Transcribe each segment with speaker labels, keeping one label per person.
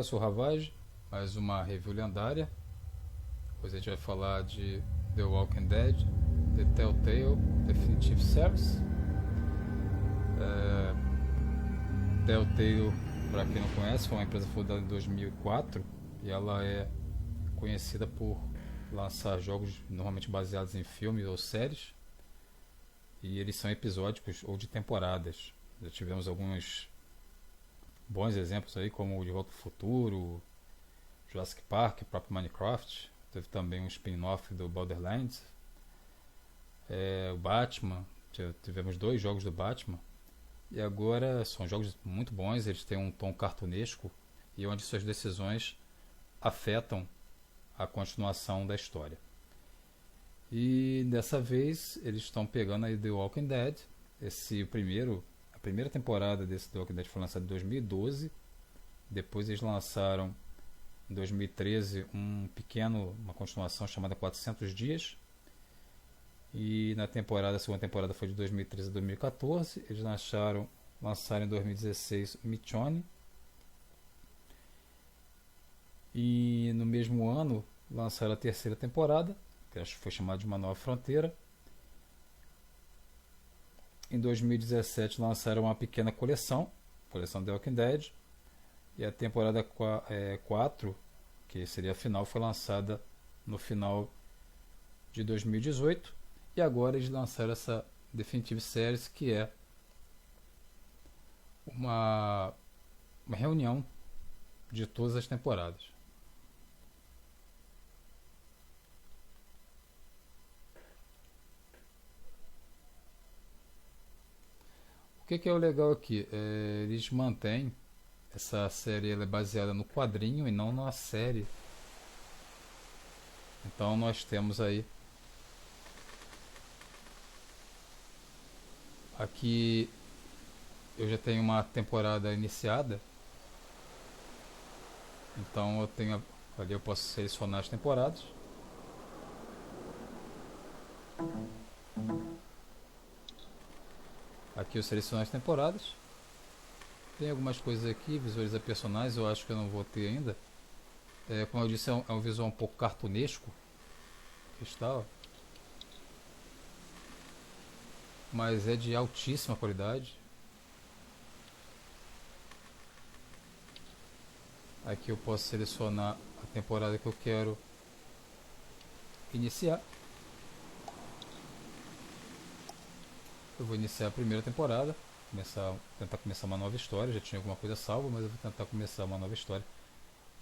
Speaker 1: eu sou o Ravage, mais uma review lendária. Hoje a gente vai falar de The Walking Dead, The Telltale Definitive Series. Telltale, para quem não conhece, foi uma empresa fundada em 2004 e ela é conhecida por lançar jogos normalmente baseados em filmes ou séries, e eles são episódicos ou de temporadas. Já tivemos alguns bons exemplos aí, como o De Volta ao Futuro, Jurassic Park, o próprio Minecraft. Teve também um spin-off do Borderlands, o Batman. Tivemos 2 jogos do Batman, e agora são jogos muito bons. Eles têm um tom cartunesco e onde suas decisões afetam a continuação da história. E dessa vez eles estão pegando aí The Walking Dead. A primeira temporada desse The Walking Dead foi lançada em 2012. Depois eles lançaram em 2013 uma continuação chamada 400 Dias. E a segunda temporada foi de 2013 a 2014. Eles lançaram em 2016 Michonne. E no mesmo ano lançaram a terceira temporada, que acho que foi chamada de Uma Nova Fronteira. Em 2017 lançaram uma pequena coleção The Walking Dead. E a temporada 4, que seria a final, foi lançada no final de 2018. E agora eles lançaram essa Definitive Series, que é uma reunião de todas as temporadas. O que é o legal aqui? Eles mantêm essa série, ela é baseada no quadrinho e não na série. Então nós temos aí aqui, eu já tenho uma temporada iniciada, então ali eu posso selecionar as temporadas. Aqui eu seleciono as temporadas. Tem algumas coisas aqui, visualizar personagens, eu acho que eu não vou ter ainda. Como eu disse, é um visual um pouco cartunesco, que está, ó, mas é de altíssima qualidade. Aqui eu posso selecionar a temporada que eu quero iniciar. Eu vou iniciar a primeira temporada, tentar começar uma nova história. Já tinha alguma coisa salva, mas eu vou tentar começar uma nova história.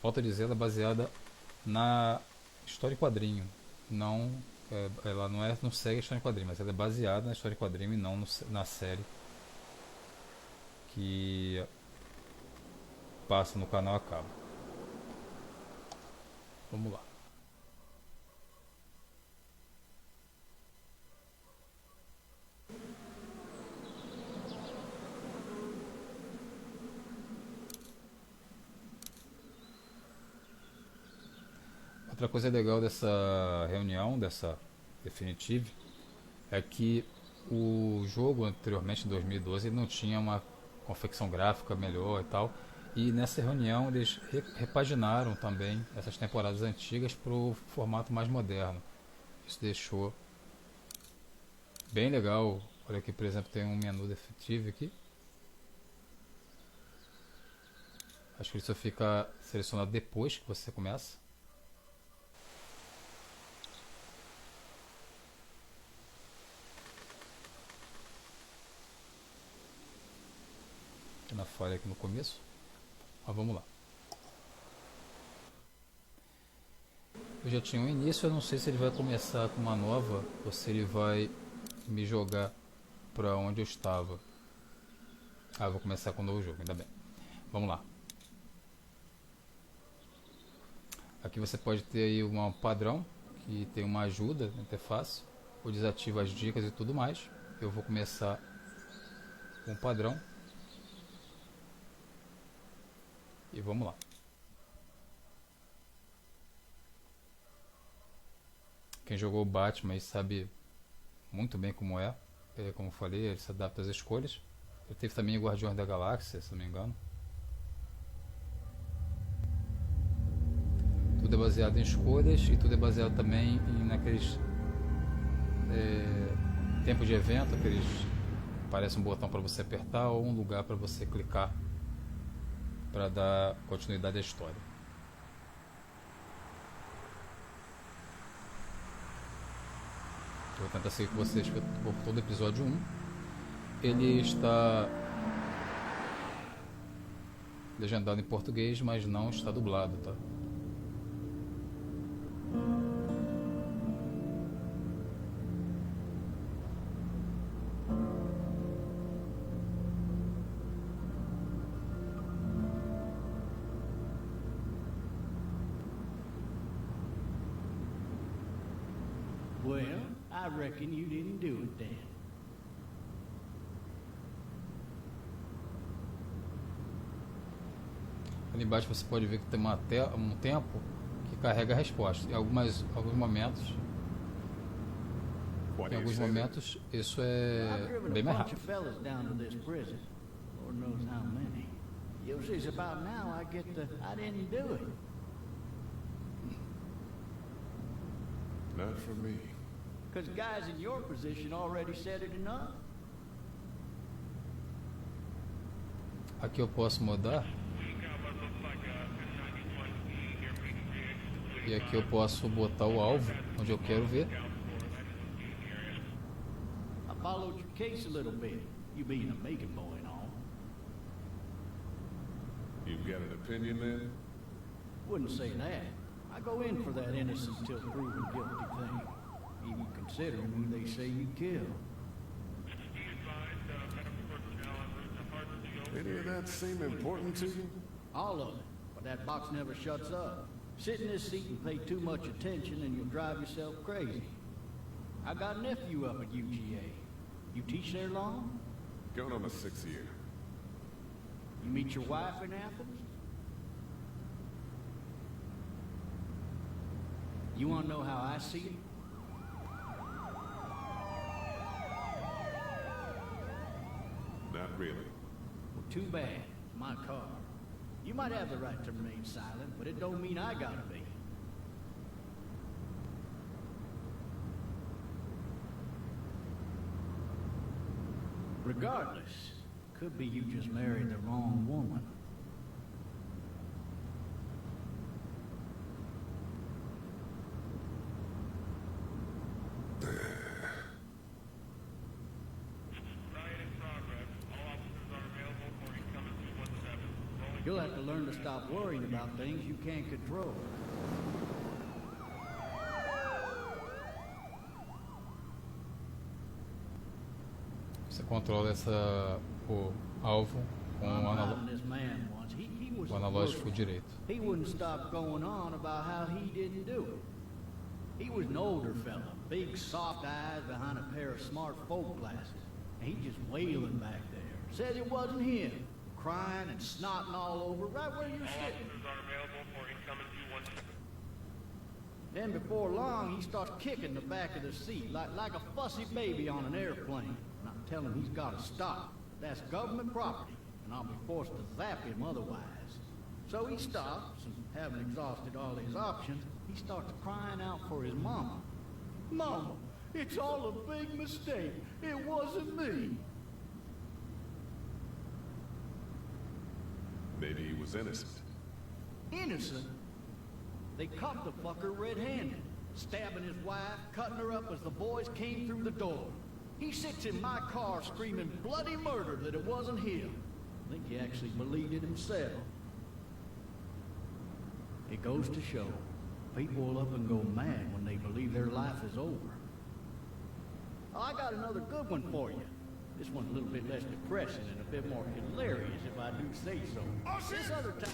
Speaker 1: Falta dizer, ela é baseada na história em quadrinho. Ela não segue a história em quadrinho, mas ela é baseada na história em quadrinho e não na série que passa no canal a cabo. Vamos lá. Outra coisa legal dessa reunião, dessa Definitive, é que o jogo anteriormente, em 2012, ele não tinha uma confecção gráfica melhor e tal. E nessa reunião eles repaginaram também essas temporadas antigas para o formato mais moderno. Isso deixou bem legal. Olha aqui, por exemplo, tem um menu Definitive aqui. Acho que isso fica selecionado depois que você começa. Na falha aqui no começo, mas vamos lá. Eu já tinha um início, eu não sei se ele vai começar com uma nova ou se ele vai me jogar para onde eu estava. Eu vou começar com um novo jogo, ainda bem. Vamos lá. Aqui você pode ter aí um padrão que tem uma ajuda na interface, ou desativa as dicas e tudo mais. Eu vou começar com o padrão. E vamos lá. Quem jogou o Batman sabe muito bem como é. Como eu falei, ele se adapta às escolhas. Ele teve também o Guardiões da Galáxia, se não me engano. tudo é baseado em escolhas e tudo é baseado também naqueles tempos de evento, aqueles parece um botão para você apertar ou um lugar para você clicar para dar continuidade à história. Eu vou tentar seguir com vocês por todo o episódio 1. Ele está legendado em português, mas não está dublado, tá?
Speaker 2: Well, I reckon you didn't do it then.
Speaker 1: Ali embaixo você pode ver que tem um tempo que carrega a resposta. Em alguns momentos, isso é bem mais rápido.
Speaker 3: Not for me.
Speaker 2: Because guys in your position already said it enough.
Speaker 1: Aqui eu posso mudar. E aqui eu posso botar o alvo onde eu quero ver.
Speaker 2: I followed your case a little bit. You being a making boy and all.
Speaker 3: You've got an opinion then?
Speaker 2: Wouldn't say that. I go in for that innocent till proven guilty thing. Even considering who they say you killed.
Speaker 3: Any of that seem important to you?
Speaker 2: All of it. But that box never shuts up. Sit in this seat and pay too much attention and you'll drive yourself crazy. I got a nephew up at UGA. You teach there long?
Speaker 3: Going on my 6th year.
Speaker 2: You meet your wife in Athens? You want to know how I see it?
Speaker 3: Not really.
Speaker 2: Well, too bad. It's my car. You might have the right to remain silent, but it don't mean I gotta be. Regardless, could be you just married the wrong woman. You'll have to learn to stop worrying about things you can't control.
Speaker 1: Você controla o alvo com o analógico direito.
Speaker 2: He wouldn't stop going on about how he didn't do it. He was an older fella, big soft eyes behind a pair of smart folk glasses. And he just wailing back there. Said it wasn't him. Crying and snotting all over right where you're sitting. Then before long, he starts kicking the back of the seat like a fussy baby on an airplane. And I tell him he's got to stop. That's government property, and I'll be forced to zap him otherwise. So he stops, and having exhausted all his options, he starts crying out for his mama. Mama, it's all a big mistake. It wasn't me.
Speaker 3: Maybe he was innocent.
Speaker 2: Innocent? They caught the fucker red-handed, stabbing his wife, cutting her up as the boys came through the door. He sits in my car screaming bloody murder that it wasn't him. I think he actually believed it himself. It goes to show, people will up and go mad when they believe their life is over. Oh, I got another good one for you. This one's a little bit less depressing and a bit more hilarious, if I do say so. Oh, this other time...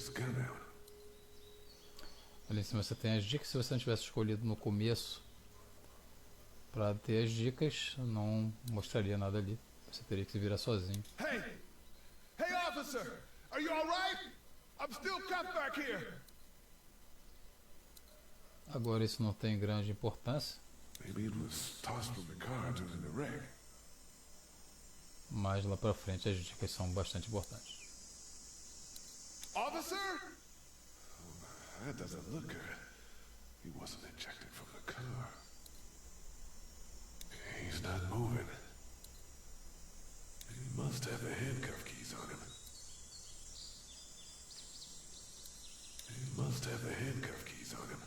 Speaker 3: his gun out.
Speaker 1: Ali em cima você tem as dicas. Se você não tivesse escolhido no começo para ter as dicas, não mostraria nada ali. Você teria que se virar sozinho.
Speaker 3: Hey! Hey, officer! Are you alright? I'm still cuffed back here!
Speaker 1: Agora isso não tem grande importância,
Speaker 3: Maybe it was tossed from the car during the wreck.
Speaker 1: mas lá pra frente as dicas são bastante importantes.
Speaker 3: Officer? That doesn't look good. He wasn't ejected from the car. He's not moving. He must have the handcuff keys on him. He must have the handcuff keys on him.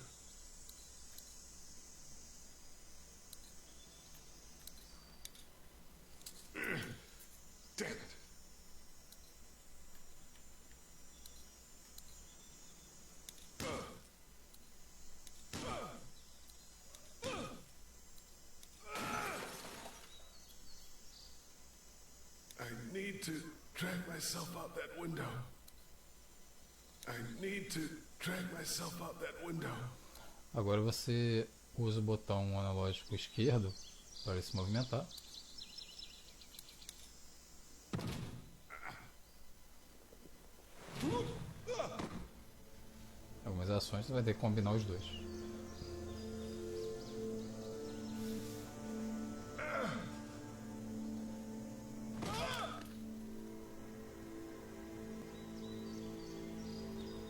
Speaker 3: Damn it. I need to drag myself out that window. I need to drag myself out that window.
Speaker 1: Agora você usa o botão analógico esquerdo para ele se movimentar. Algumas ações você vai ter que combinar os dois.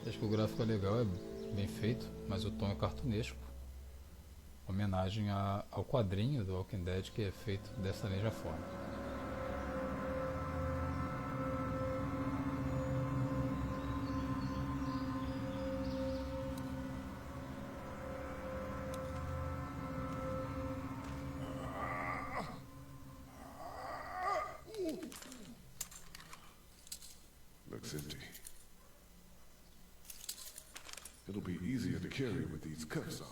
Speaker 1: Acho que o gráfico é legal, é bem feito, mas o tom é cartunesco. Homenagem ao quadrinho do Walking Dead, que é feito dessa mesma forma.
Speaker 3: Looks empty. It'll be easier to carry with these cuffs off.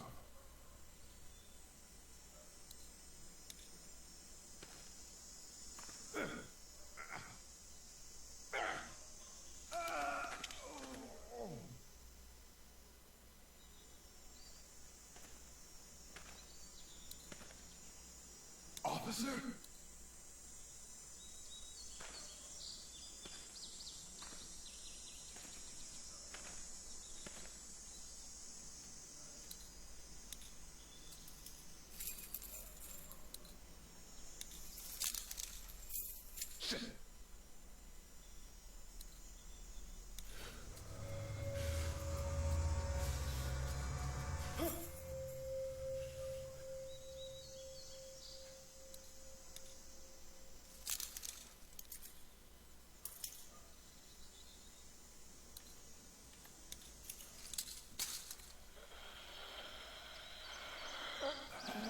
Speaker 3: Officer?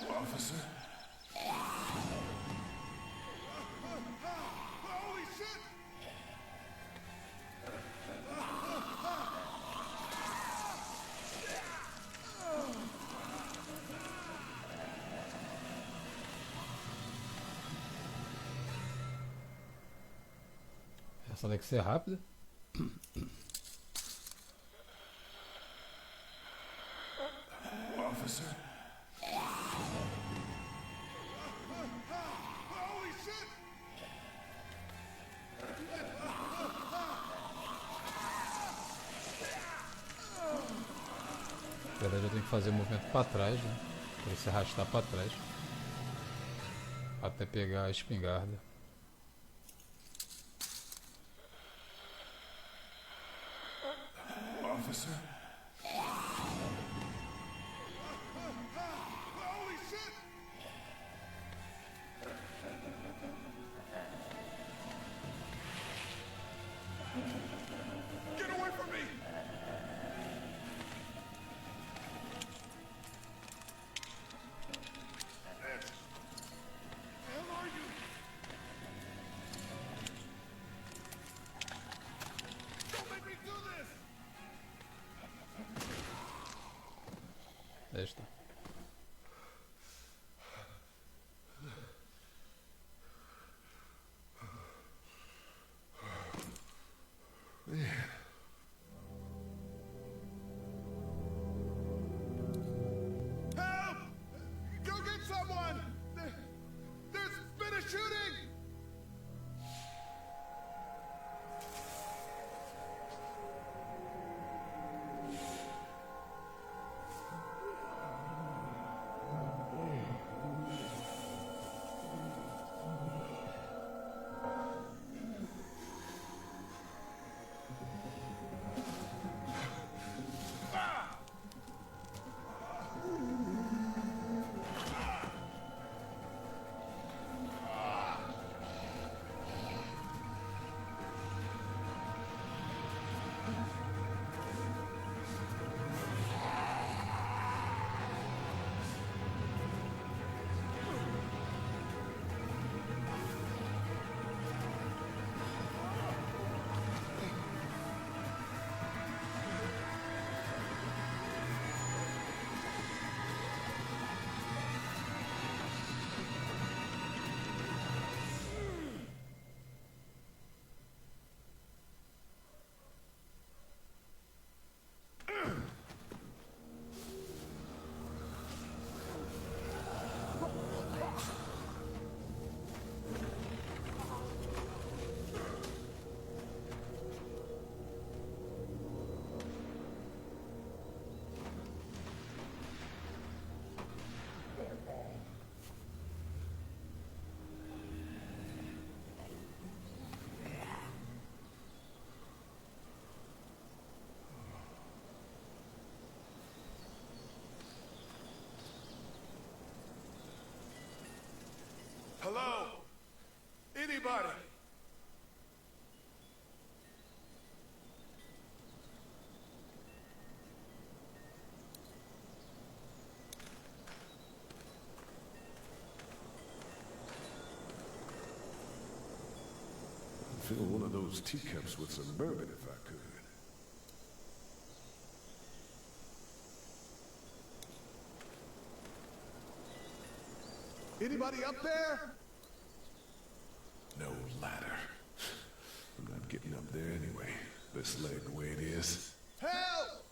Speaker 3: Officer? Holy shit!
Speaker 1: Essa tem que ser rápida.
Speaker 3: Officer? Holy shit!
Speaker 1: Na verdade eu tenho que fazer o movimento para trás, né? Para se arrastar para trás. Até pegar a espingarda.
Speaker 3: Officer? Holy shit! Get away from me! Where the hell are you? Don't make me do this!
Speaker 1: Aí está.
Speaker 3: anybody! I'd fill one of those teacups with some bourbon if I could. Anybody up there? No ladder. I'm not getting up there anyway. This leg the way it is. Help!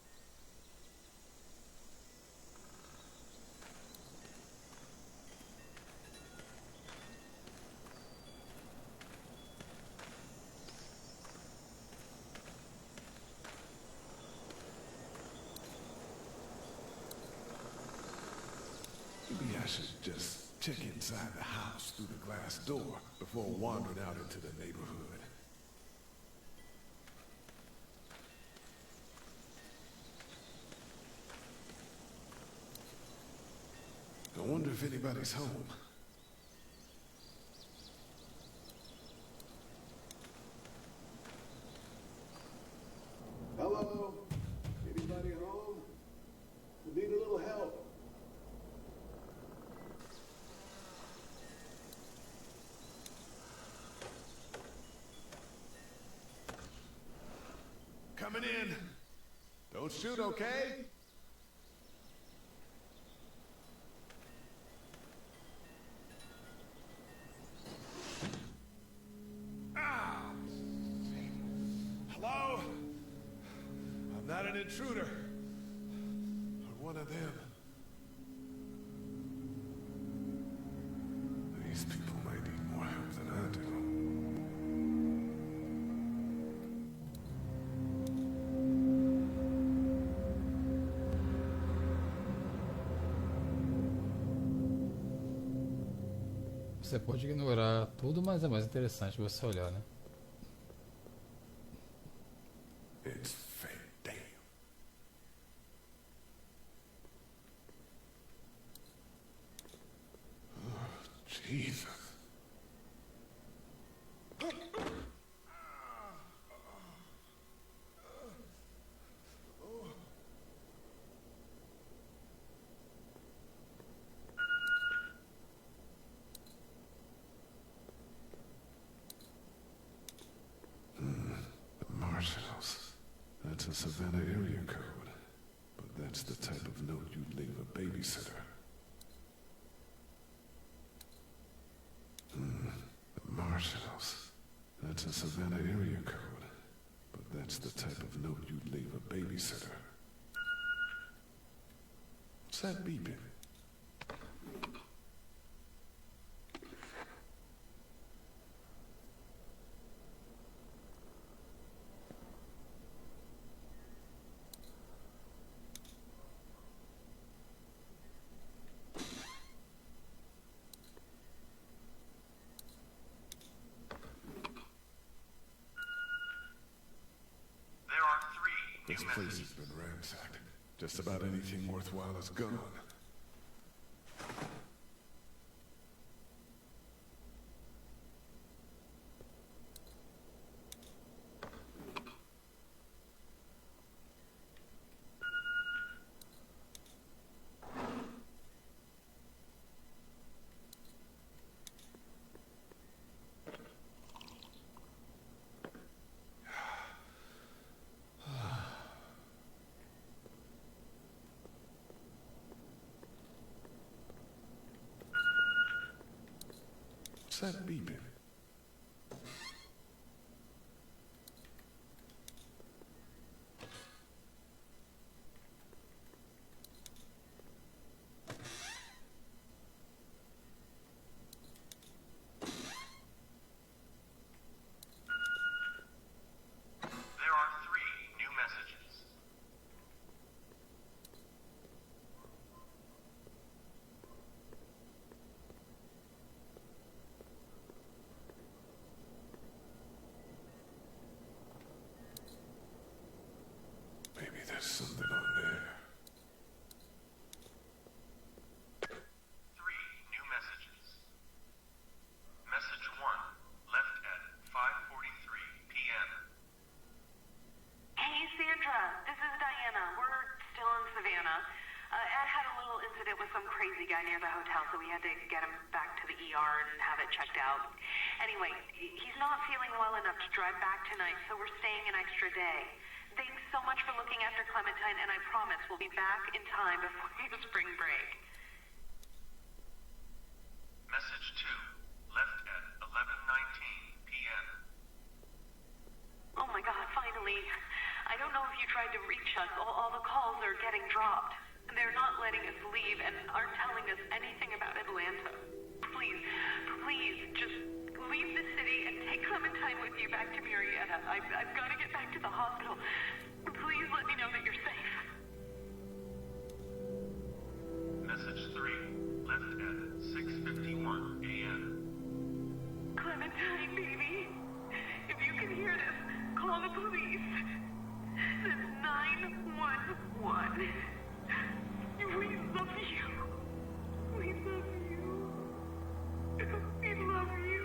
Speaker 3: Maybe I should just check inside the house through the glass door before wandering out into the neighborhood. I wonder if anybody's home. Hello? Anybody home? We need a little help. Coming in. Don't shoot, okay? Ah! Hello? I'm not an intruder. Or one of them. These people might need more help than I do.
Speaker 1: Você pode ignorar tudo, mas é mais interessante você olhar, né?
Speaker 3: It's fake, damn. Oh, Jesus. Marshals. That's a Savannah area code. But that's the type of note you'd leave a babysitter. The Marshals. That's a Savannah area code. But that's the type of note you'd leave a babysitter. What's that beeping? This place has been ransacked. Just about anything worthwhile is gone. What's that beeping? There's something on there.
Speaker 4: 3 new messages. Message 1, left guy near the hotel, so we had to get him back to the ER and have it checked out. Anyway, he's not feeling well enough to drive back tonight, so we're staying an extra day. Thanks so much for looking after Clementine, and I promise we'll be back in time before the spring break.
Speaker 5: Message 2, left at 11:19 p.m.
Speaker 4: Oh my God, finally. I don't know if you tried to reach us. All the calls are getting dropped. They're not letting us leave and aren't telling us anything about Atlanta. Please, just leave the city and take Clementine with you back to Murrieta. I've got to get back to the hospital. Please let me know that you're safe.
Speaker 5: Message 3, left at 6:51 a.m.
Speaker 4: Clementine, baby. If you can hear this, call the police. That's 911. We love you. We love you. We love you.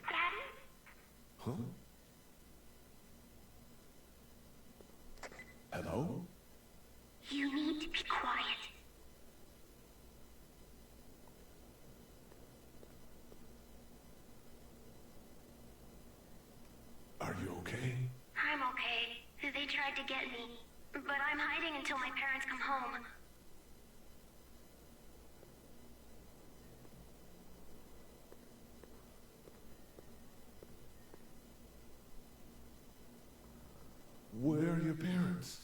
Speaker 4: Daddy?
Speaker 3: Huh? Hello?
Speaker 4: You need to be quiet.
Speaker 3: Are you okay?
Speaker 6: I'm okay. They tried to get me, but I'm hiding until my parents come home.
Speaker 3: Where are your parents?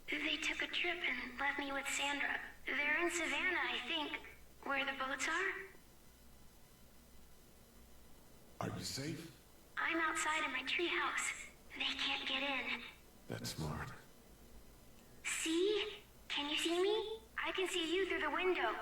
Speaker 6: They took a trip and left me with Sandra. They're in Savannah, I think, where the boats are.
Speaker 3: Are you safe?
Speaker 6: I'm outside in my treehouse. They can't get in.
Speaker 3: That's smart.
Speaker 6: See? Can you see me? I can see you through the window.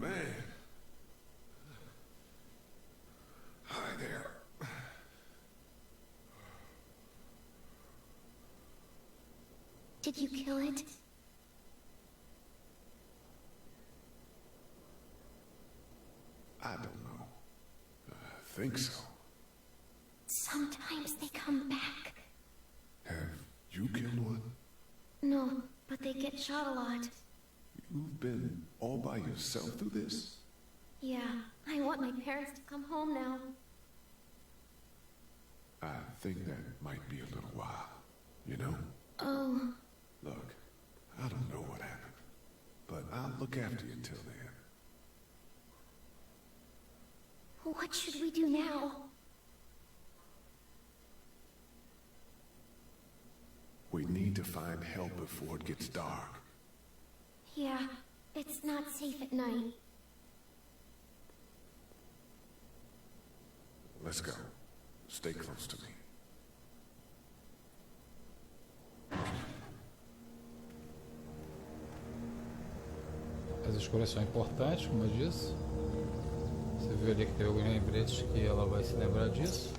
Speaker 3: Man. Hi there.
Speaker 6: Did you kill it?
Speaker 3: I don't know. I think so.
Speaker 6: Sometimes they come back.
Speaker 3: Have you killed one?
Speaker 6: No, but they get shot a lot.
Speaker 3: You've been all by yourself through this?
Speaker 6: Yeah, I want my parents to come home now.
Speaker 3: I think that might be a little while, you know?
Speaker 6: Oh,
Speaker 3: Look, I don't know what happened, but I'll look after you till then.
Speaker 6: what should we do now?
Speaker 3: We need to find help before it gets dark.
Speaker 6: Yeah, it's not safe at night.
Speaker 3: Let's go. Stay close to me.
Speaker 1: As escolhas são importantes, como eu disse. Você viu ali que tem alguns lembretes que ela vai se lembrar disso.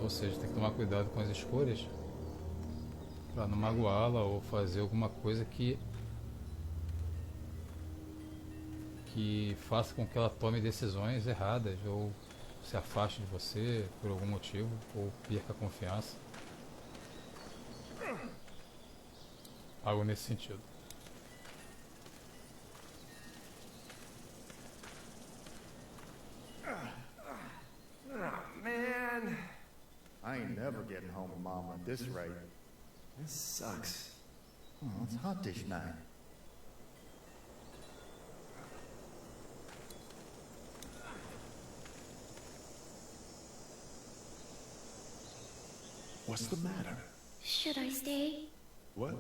Speaker 1: Ou seja, tem que tomar cuidado com as escolhas para não magoá-la ou fazer alguma coisa que faça com que ela tome decisões erradas ou se afaste de você por algum motivo ou perca a confiança. Algo nesse sentido.
Speaker 7: Man,
Speaker 2: I ain't never getting home to Mama at this rate.
Speaker 7: this sucks.
Speaker 2: Oh, it's hot this night.
Speaker 3: What's the matter?
Speaker 6: Should I stay?
Speaker 3: What?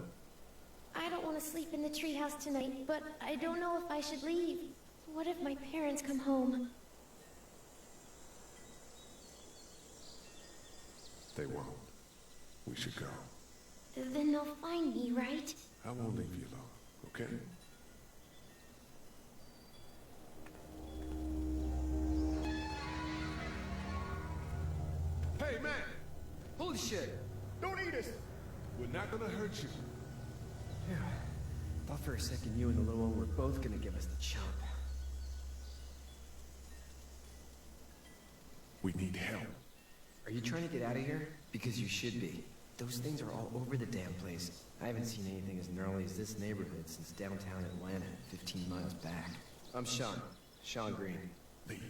Speaker 6: I don't want to sleep in the treehouse tonight, but I don't know if I should leave. What if my parents come home?
Speaker 3: They won't. We should go.
Speaker 6: Then they'll find me, right?
Speaker 3: I won't leave you alone, okay? Hey, man!
Speaker 7: Holy shit!
Speaker 2: Don't eat us!
Speaker 3: We're not gonna hurt you.
Speaker 7: Phew. Thought for a second you and the little one were both gonna give us the chump.
Speaker 3: We need help.
Speaker 7: Are you trying to get out of here? Because you should be. Those things are all over the damn place. I haven't seen anything as gnarly as this neighborhood since downtown Atlanta, 15 miles back. I'm Sean. Sean Green.
Speaker 3: Lee,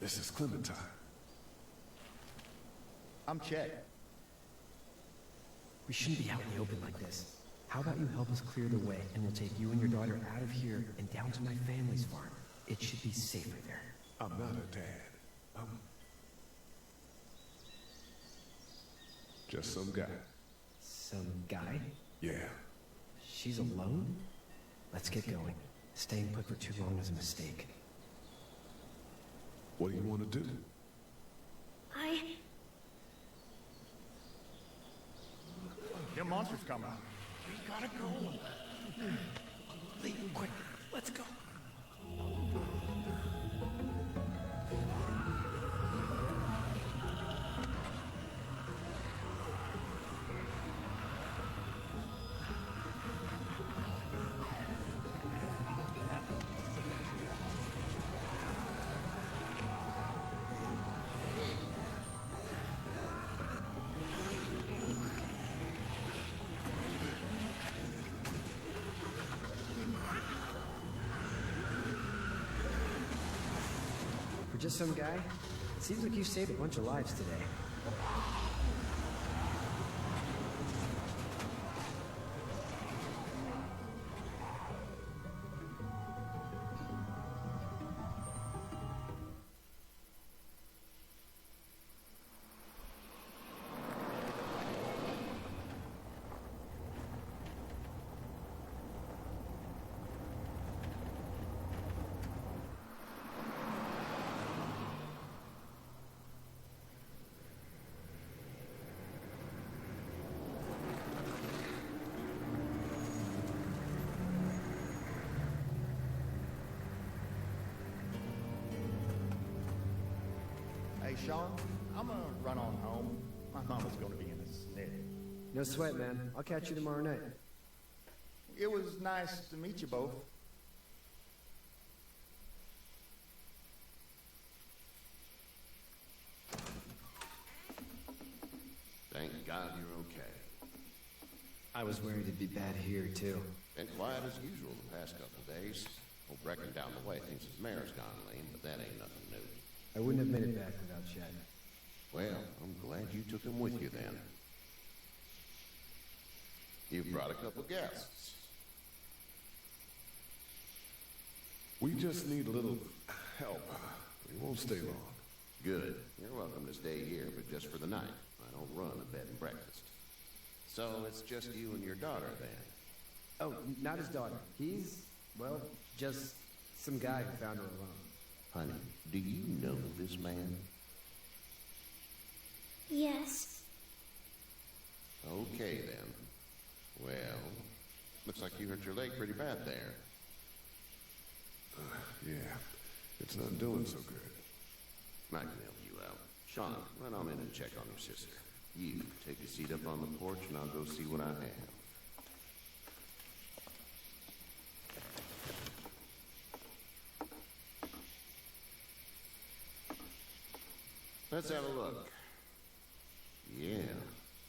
Speaker 3: this is Clementine.
Speaker 2: I'm Chet.
Speaker 7: We shouldn't be out in the open like this. How about you help us clear the way, and we'll take you and your daughter out of here and down to my family's farm. It should be safer there.
Speaker 3: I'm not a dad. I'm just some guy.
Speaker 7: Some guy?
Speaker 3: Yeah.
Speaker 7: She's alone? Let's get going. Staying put for too long was a mistake.
Speaker 3: What do you want to do?
Speaker 2: Them monsters come out.
Speaker 7: We gotta go. Lee, quick, let's go. For just some guy, it seems like you saved a bunch of lives today.
Speaker 2: Hey, Sean, I'm gonna run on home. My mama's gonna be in a snit.
Speaker 7: No sweat, man. I'll catch you tomorrow night.
Speaker 2: It was nice to meet you both.
Speaker 8: Thank God you're okay.
Speaker 7: I was worried it'd be bad here, too.
Speaker 8: Been quiet as usual the past couple of days. Old Brecken down the way thinks his mare's gone lame, but that ain't nothing new.
Speaker 7: I wouldn't have made it back without Chad.
Speaker 8: Well, I'm glad you took him with you then. You've brought a couple guests.
Speaker 3: We just need a little help. We won't stay long.
Speaker 8: Good. You're welcome to stay here, but just for the night. I don't run a bed and breakfast. So it's just you and your daughter then?
Speaker 7: Oh, not his daughter. He's, well, just some guy who found her alone.
Speaker 8: Honey, do you know this man?
Speaker 6: Yes.
Speaker 8: Okay then. Well, looks like you hurt your leg pretty bad there.
Speaker 3: Yeah, it's not doing so good.
Speaker 8: I can help you out. Sean, run on in and check on your sister. You take a seat up on the porch and I'll go see what I have. Let's have a look. Yeah,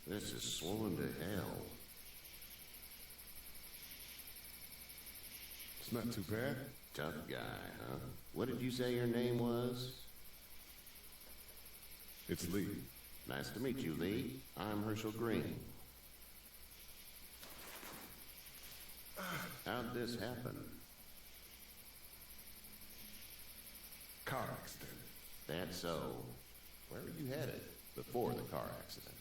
Speaker 8: this is swollen to hell.
Speaker 3: It's not too bad.
Speaker 8: Tough guy, huh? What did you say your name was?
Speaker 3: It's Lee.
Speaker 8: Nice to meet you, Lee. I'm Herschel Green. How'd this happen?
Speaker 3: Car accident.
Speaker 8: That's so. Where were you headed before the car accident?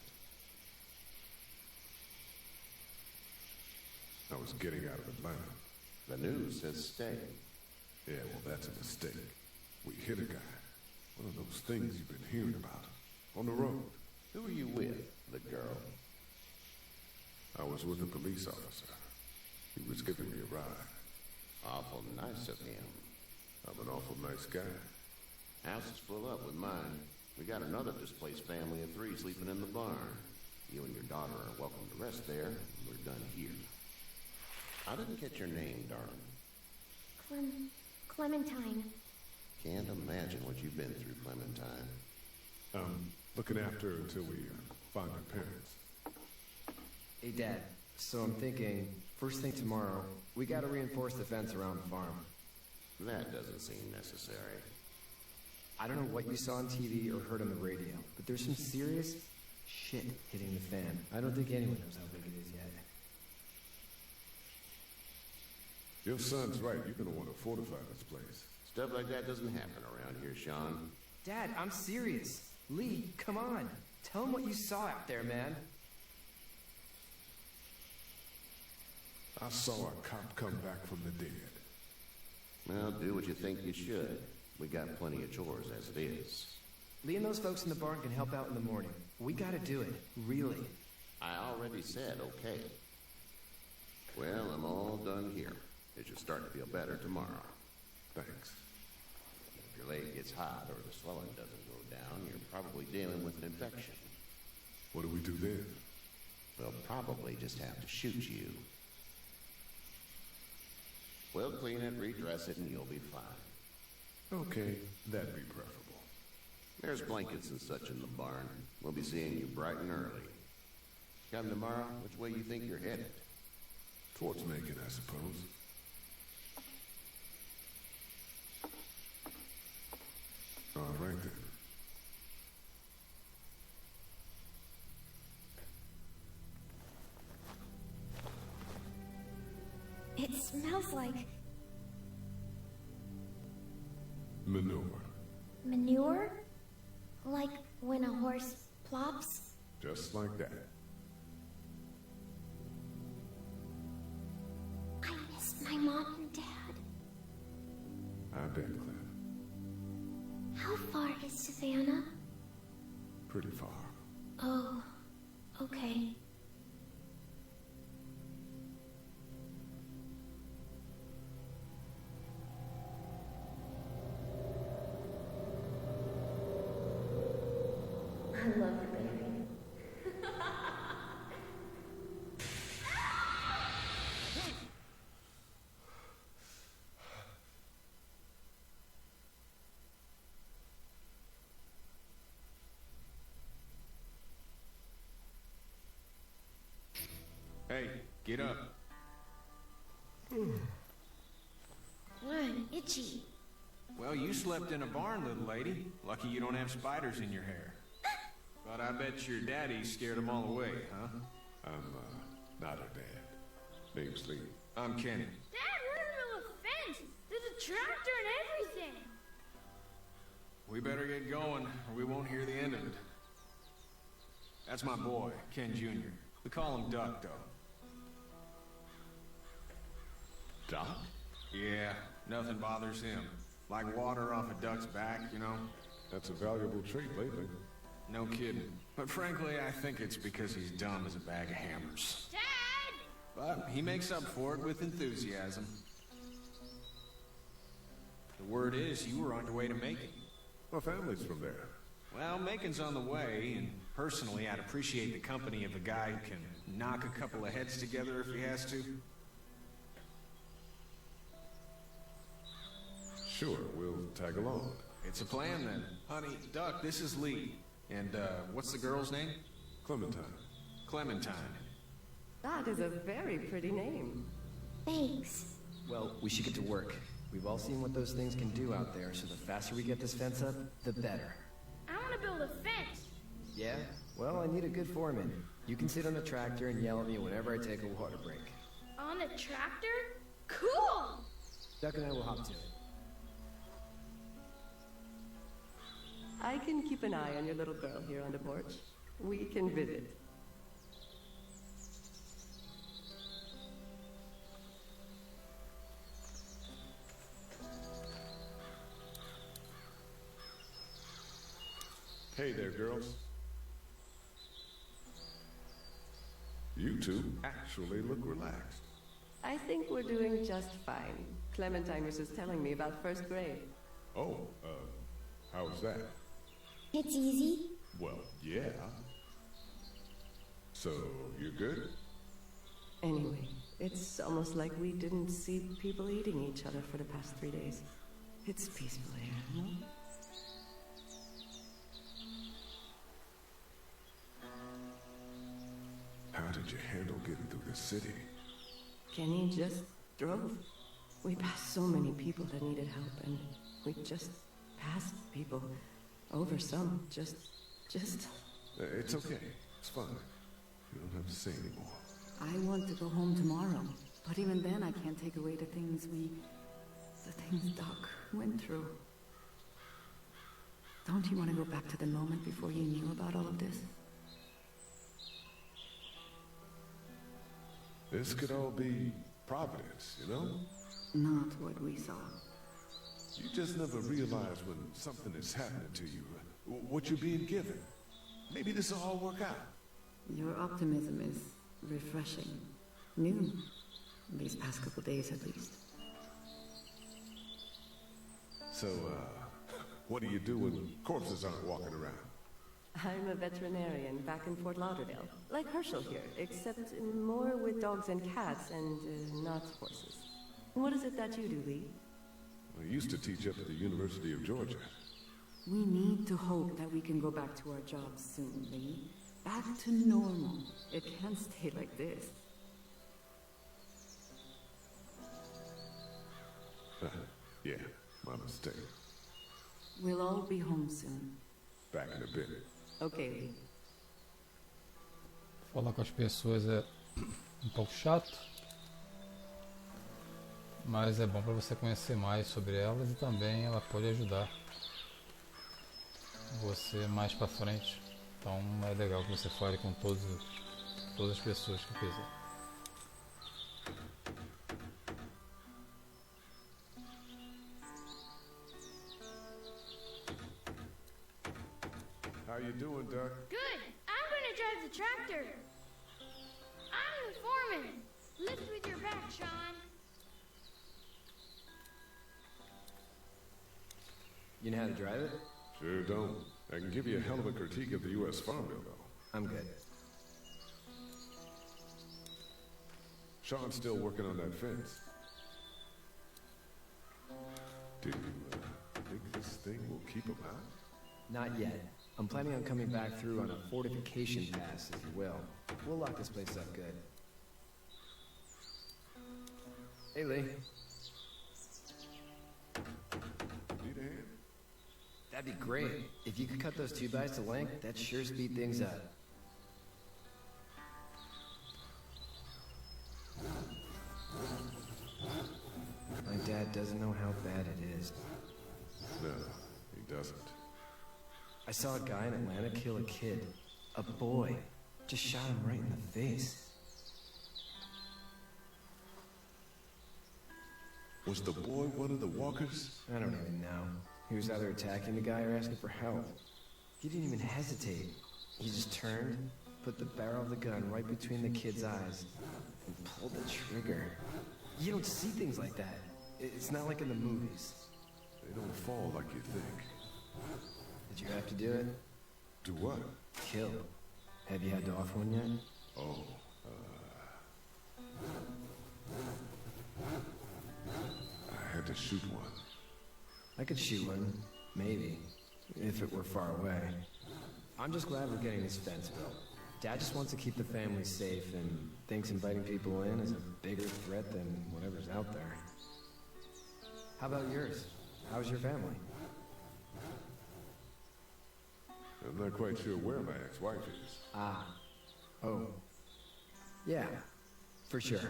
Speaker 3: I was getting out of Atlanta.
Speaker 8: The news says stay.
Speaker 3: Yeah, well, that's a mistake. We hit a guy. One of those things you've been hearing about. On the road.
Speaker 8: Who were you with? The girl?
Speaker 3: I was with a police officer. He was giving me a ride.
Speaker 8: Awful nice of him.
Speaker 3: I'm an awful nice guy.
Speaker 8: House is full up with mine. We got another displaced family of 3 sleeping in the barn. You and your daughter are welcome to rest there. We're done here. I didn't get your name, darling.
Speaker 6: Clementine.
Speaker 8: Can't imagine what you've been through, Clementine.
Speaker 3: Looking after her until we find her parents.
Speaker 7: Hey, Dad. So I'm thinking, first thing tomorrow, we gotta reinforce the fence around the farm.
Speaker 8: That doesn't seem necessary.
Speaker 7: I don't know what you saw on TV or heard on the radio, but there's some serious shit hitting the fan. I don't think anyone knows how big it is yet.
Speaker 3: Your son's right. You're gonna want to fortify this place.
Speaker 8: Stuff like that doesn't happen around here, Sean.
Speaker 7: Dad, I'm serious. Lee, come on. Tell him what you saw out there, man.
Speaker 3: I saw a cop come back from the dead.
Speaker 8: Well, do what you think you should. We got plenty of chores as it is.
Speaker 7: Lee and those folks in the barn can help out in the morning. We gotta do it. Really.
Speaker 8: I already said okay. Well, I'm all done here. It should start to feel better tomorrow.
Speaker 3: Thanks.
Speaker 8: If your leg gets hot or the swelling doesn't go down, you're probably dealing with an infection.
Speaker 3: What do we do then?
Speaker 8: We'll probably just have to shoot you. We'll clean it, redress it, and you'll be fine.
Speaker 3: Okay, that'd be preferable.
Speaker 8: There's blankets and such in the barn. We'll be seeing you bright and early. Come tomorrow, which way you think you're headed?
Speaker 3: Towards Macon, I suppose. All right, then.
Speaker 6: It smells like
Speaker 3: Manure.
Speaker 6: manure? Like when a horse plops?
Speaker 3: Just like that.
Speaker 6: I miss my mom and dad.
Speaker 3: I bet, Clem.
Speaker 6: How far is Savannah?
Speaker 3: Pretty far.
Speaker 6: Oh, okay. I love you, baby.
Speaker 9: Hey, get up.
Speaker 6: I'm itchy.
Speaker 9: Well, you slept in a barn, little lady. Lucky you don't have spiders in your hair. But I bet your daddy scared them all away, huh?
Speaker 3: I'm, not her dad. Name's Lee.
Speaker 9: I'm Kenny.
Speaker 10: Dad, we're in the middle of a fence. There's a tractor and everything.
Speaker 9: We better get going, or we won't hear the end of it. That's my boy, Ken Jr. We call him Duck, though.
Speaker 3: Doc?
Speaker 9: Yeah, nothing bothers him. Like water off a duck's back, you know?
Speaker 3: That's a valuable trait lately.
Speaker 9: No kidding. But frankly, I think it's because he's dumb as a bag of hammers.
Speaker 10: Dad!
Speaker 9: But he makes up for it with enthusiasm. The word is you were on your way to Macon.
Speaker 3: My family's from there.
Speaker 9: Well, Macon's on the way, and personally, I'd appreciate the company of a guy who can knock a couple of heads together if he has to.
Speaker 3: Sure, we'll tag along.
Speaker 9: It's a plan, then. Honey, Duck, this is Lee. And, what's the girl's name?
Speaker 3: Clementine.
Speaker 9: Clementine.
Speaker 11: That is a very pretty name.
Speaker 6: Thanks.
Speaker 7: Well, we should get to work. We've all seen what those things can do out there, so the faster we get this fence up, the better.
Speaker 10: I want to build a fence.
Speaker 7: Yeah? Well, I need a good foreman. You can sit on the tractor and yell at me whenever I take a water break.
Speaker 10: On the tractor? Cool!
Speaker 7: Duck and I will hop to it.
Speaker 11: I can keep an eye on your little girl here on the porch. We can visit.
Speaker 3: Hey there, girls. You two actually look relaxed.
Speaker 11: I think we're doing just fine. Clementine was just telling me about first grade.
Speaker 3: Oh, how's that?
Speaker 6: It's easy.
Speaker 3: Well, yeah. So, you good?
Speaker 11: Anyway, it's almost like we didn't see people eating each other for the past 3 days. It's peaceful here, no?
Speaker 3: How did you handle getting through the city?
Speaker 11: Kenny just drove. We passed so many people that needed help, and we just passed people. Over some, just...
Speaker 3: It's okay. It's fine. You don't have to say anymore.
Speaker 12: I want to go home tomorrow, but even then I can't take away the things Doc went through. Don't you want to go back to the moment before you knew about all of this?
Speaker 3: This could all be Providence, you know?
Speaker 12: Not what we saw.
Speaker 3: You just never realize when something is happening to you, what you're being given. Maybe this will all work out.
Speaker 12: Your optimism is refreshing. New. These past couple days, at least.
Speaker 3: So, what do you do when corpses aren't walking around?
Speaker 11: I'm a veterinarian back in Fort Lauderdale. Like Herschel here, except more with dogs and cats and not horses. What is it that you do, Lee?
Speaker 3: I used to teach up at the University of Georgia.
Speaker 12: We need to hope that we can go back to our jobs soon, Lee. Back to normal. It can't stay like this.
Speaker 3: Yeah, my mistake.
Speaker 12: We'll all be home soon.
Speaker 3: Back in a bit.
Speaker 11: Okay, Lee.
Speaker 1: Falar com as pessoas é um pouco chato, mas é bom para você conhecer mais sobre elas e também ela pode ajudar você mais para frente. Então é legal que você fale com todas as pessoas que quiser.
Speaker 3: How you doing, Doc?
Speaker 10: Good. I'm gonna drive the tractor. I'm the foreman. Lift with your back, Sean.
Speaker 7: You know how to drive it?
Speaker 3: Sure don't. I can give you a hell of a critique of the U.S. Farm Bill, though.
Speaker 7: I'm good.
Speaker 3: Sean's still working on that fence. Do you think this thing will keep him out?
Speaker 7: Not yet. I'm planning on coming back through on a fortification pass, if you will. We'll lock this place up good. Hey, Lee.
Speaker 3: Need a hand?
Speaker 7: That'd be great. If you could cut those 2x to length, that'd sure speed things up. My dad doesn't know how bad it is.
Speaker 3: No, he doesn't.
Speaker 7: I saw a guy in Atlanta kill a kid. A boy. Just shot him right in the face.
Speaker 3: Was the boy one of the walkers?
Speaker 7: I don't even know. He was either attacking the guy or asking for help. He didn't even hesitate. He just turned, put the barrel of the gun right between the kid's eyes, and pulled the trigger. You don't see things like that. It's not like in the movies.
Speaker 3: They don't fall like you think.
Speaker 7: Did you have to do it?
Speaker 3: Do what?
Speaker 7: Kill. Have you had to off one yet?
Speaker 3: Oh, I had to shoot one.
Speaker 7: I could shoot one, maybe, if it were far away. I'm just glad we're getting this fence built. Dad just wants to keep the family safe and thinks inviting people in is a bigger threat than whatever's out there. How about yours? How's your family?
Speaker 3: I'm not quite sure where my ex-wife is.
Speaker 7: Ah. Oh. Yeah. For sure.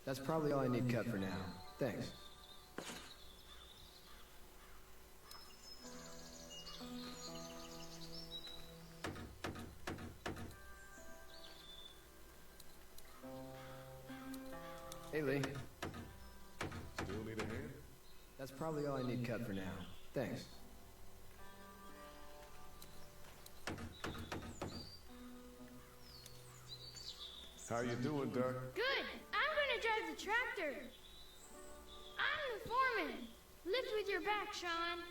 Speaker 7: That's probably all I need cut for now. Thanks. Hey, Lee.
Speaker 3: Still need a hand?
Speaker 7: That's probably all I need cut for now. Thanks.
Speaker 3: How you doing, Doc?
Speaker 10: Good. I'm gonna drive the tractor. I'm the foreman. Lift with your back, Sean.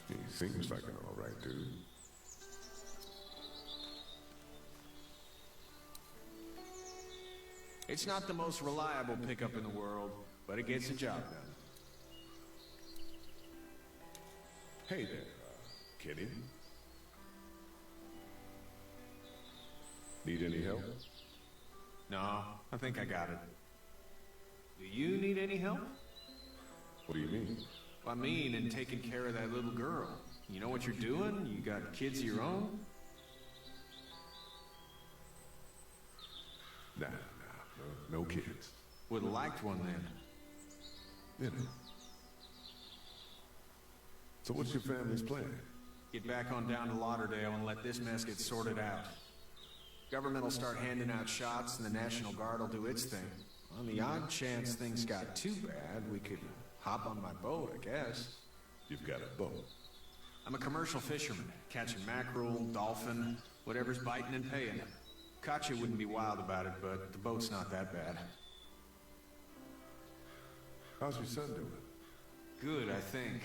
Speaker 3: He seems like an all right dude.
Speaker 9: It's not the most reliable pickup in the world, but it gets the job done.
Speaker 3: Hey there, Kenny. Need any help?
Speaker 9: No, I think I got it. Do you need any help?
Speaker 3: What do you mean?
Speaker 9: I mean, in taking care of that little girl. You know what you're doing? You got kids of your own?
Speaker 3: Nah, no kids.
Speaker 9: Would've liked one then.
Speaker 3: Yeah. So what's your family's plan?
Speaker 9: Get back on down to Lauderdale and let this mess get sorted out. Government will start handing out shots and the National Guard will do its thing. On the odd chance things got too bad, we could hop on my boat, I guess.
Speaker 3: You've got a boat.
Speaker 9: I'm a commercial fisherman, catching mackerel, dolphin, whatever's biting and paying. Katya wouldn't be wild about it, but the boat's not that bad.
Speaker 3: How's your son doing?
Speaker 9: Good, I think.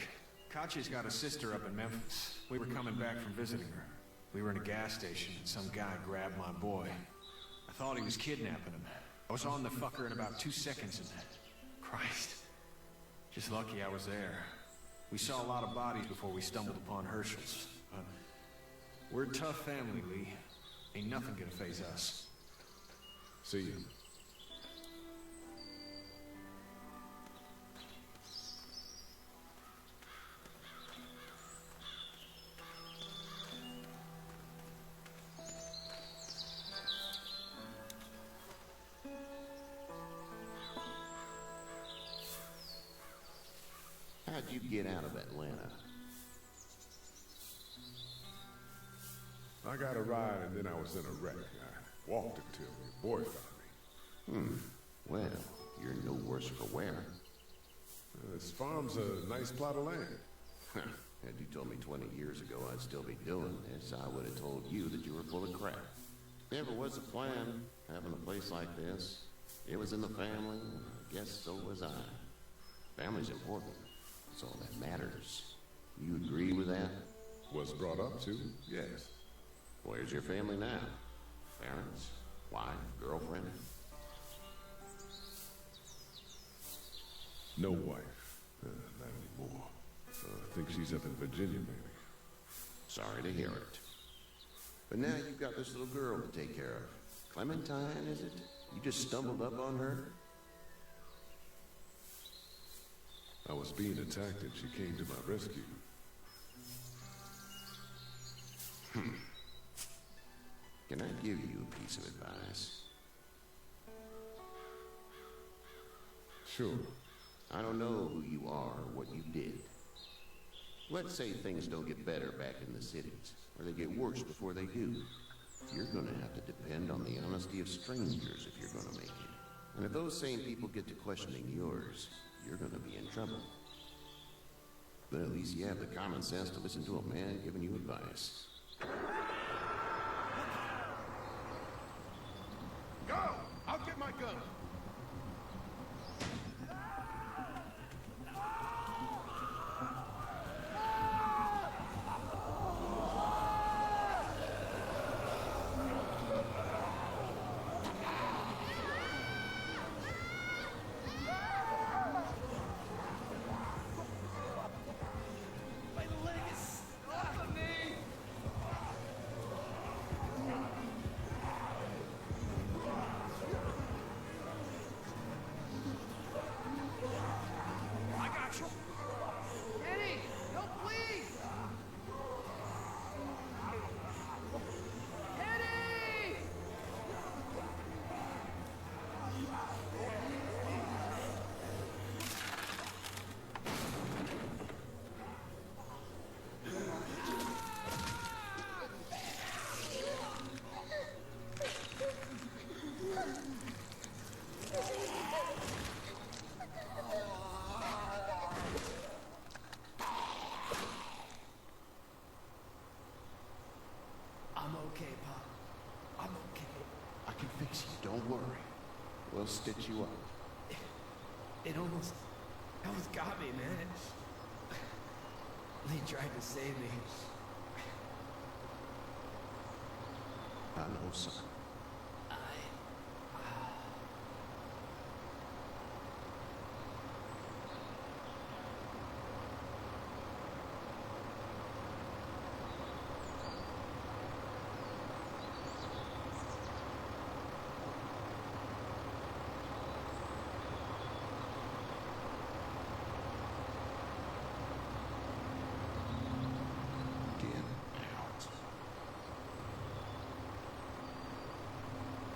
Speaker 9: Katya's got a sister up in Memphis. We were coming back from visiting her. We were in a gas station and some guy grabbed my boy. I thought he was kidnapping him. I was on the fucker in about 2 seconds and... Christ. Just lucky I was there. We saw a lot of bodies before we stumbled upon Herschel's. But we're a tough family, Lee. Ain't nothing gonna faze us.
Speaker 3: See you.
Speaker 8: How'd you get out of Atlanta?
Speaker 3: I got a ride and then I was in a wreck. I walked until your boy found me.
Speaker 8: Well, you're no worse for wear.
Speaker 3: This farm's a nice plot of land.
Speaker 8: Had you told me 20 years ago I'd still be doing this, I would have told you that you were full of crap. Never was a plan, having a place like this. It was in the family, and I guess so was I. Family's important. That's all that matters. You agree with that?
Speaker 3: Was brought up to, yes.
Speaker 8: Where's your family now? Parents? Wife? Girlfriend?
Speaker 3: No wife. Not anymore. I think she's up in Virginia, maybe.
Speaker 8: Sorry to hear it. But now you've got this little girl to take care of. Clementine, is it? You just stumbled up on her?
Speaker 3: I was being attacked and she came to my rescue.
Speaker 8: Can I give you a piece of advice?
Speaker 3: Sure.
Speaker 8: I don't know who you are or what you did. Let's say things don't get better back in the cities, or they get worse before they do. You're gonna have to depend on the honesty of strangers if you're gonna make it. And if those same people get to questioning yours, you're gonna be in trouble. But at least you have the common sense to listen to a man giving you advice.
Speaker 3: Go! I'll get my gun!
Speaker 7: okay, Pop. I'm okay.
Speaker 8: I can fix you, don't worry. We'll stitch you up.
Speaker 7: It almost got me, man. They tried to save me.
Speaker 8: I know, son.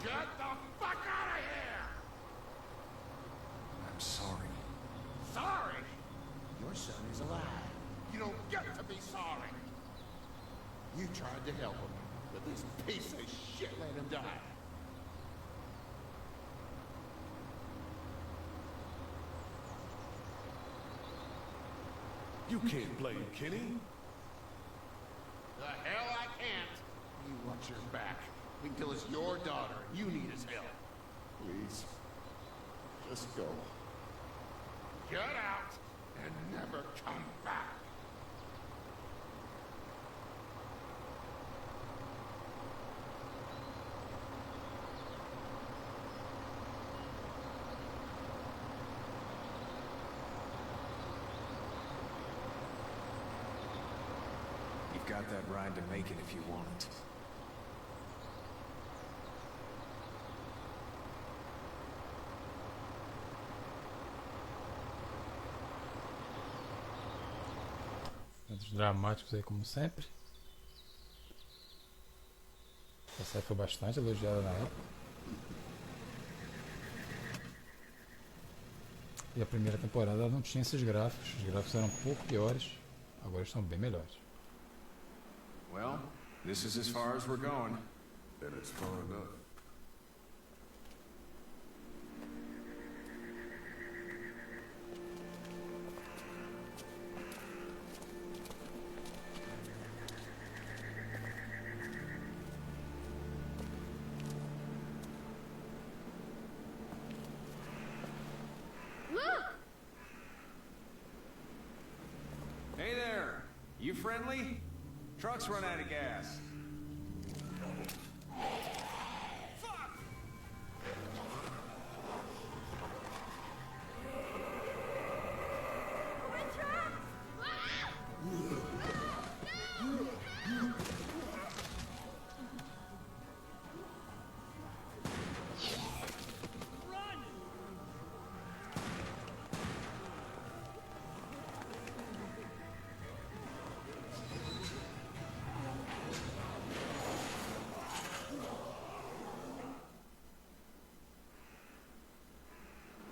Speaker 3: Get the fuck out of here!
Speaker 9: I'm sorry.
Speaker 3: Sorry? Your son is alive. You don't get to be sorry. You tried to help him, but this piece of shit let him die. You can't blame Kenny. The hell I can't. You watch your back. Until it's your daughter, you need his help. Please, just go. Get out and never come back.
Speaker 9: You've got that ride to make it if you want it.
Speaker 1: Eventos dramáticos aí, como sempre. A série foi bastante elogiada na época. E a primeira temporada não tinha esses gráficos. Os gráficos eram um pouco piores. Agora estão bem melhores.
Speaker 9: Well, this is as far as we're going.
Speaker 3: And it's far enough.
Speaker 10: Look!
Speaker 9: Hey there! You friendly? Truck's run out of gas.